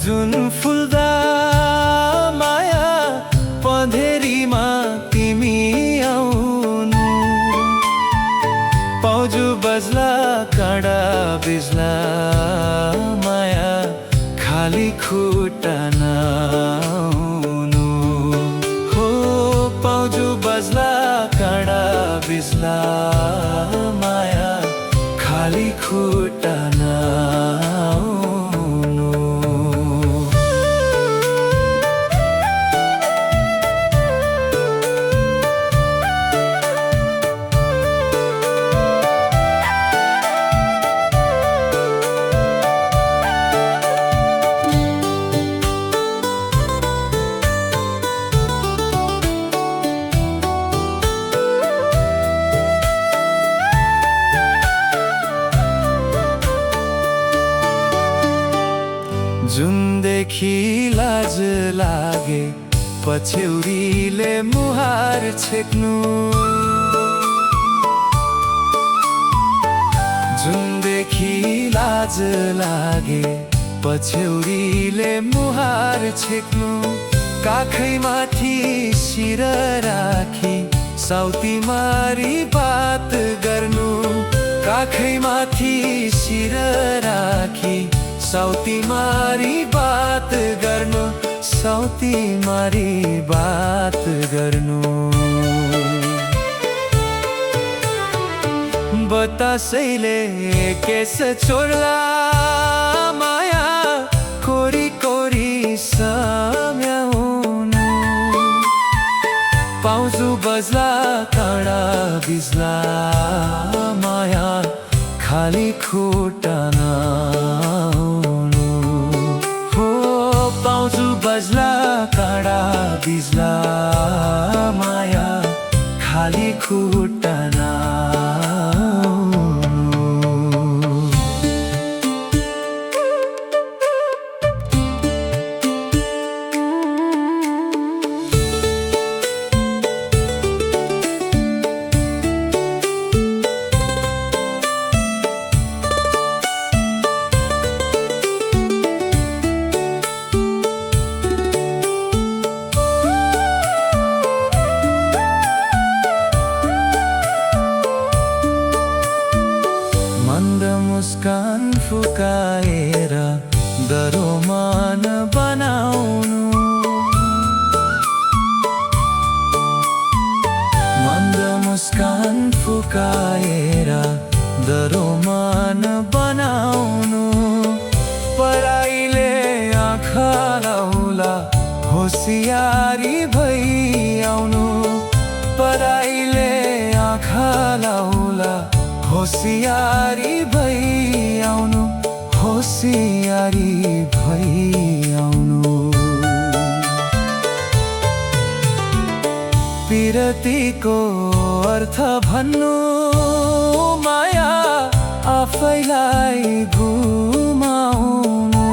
जुन फुल्दा माया पँधेरीमा तिमी आउनु, पाउजु बज्ला काँडा बिज्ला माया खाली खुट्टा नआउनु। हो पाउजु बज्ला काँडा बिज्ला माया खाली खुट्टा नआउनु। जुनदेखि लाज लागे पछ्यौरीले मुहार छेक्नु, जुनदेखि लाज लागे पछ्यौरीले मुहार छेक्नु, काखैमाथि शिर राखी साउती मारी बात गर्नु, काखैमाथि शिर राखी साउती मारी बात गर्नु, साउती मारी बात गर्नु। बतासैले केस छोड्ला माया कोरी कोरी सम्याउनु, पाउजु बज्ला काँडा बिज्ला माया खाली खुट्टा नआउनु। हो पाउजु बज्ला काँडा बिज्ला माया खाली खुट्टा नआउनु। मुस्कान फुकाएर दरोमान बनाउनु, मन्द मुस्कान फुकाएर दरोमान बनाउनु, पराइले आँखा लाउला होसियारी भई आउनु, पराइले आँखा लाउला होसियारी भई आउनु, होसियारी भई आउनु। पिरतीको अर्थ भन्नु माया आफैलाई घुमाउनु,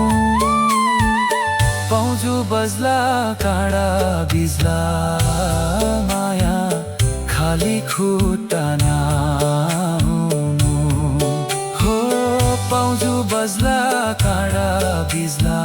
पाउजु बज्ला काँडा बिज्ला माया खाली खुट्टा नआउनु। हो पाउजु बज्ला काँडा बिज्ला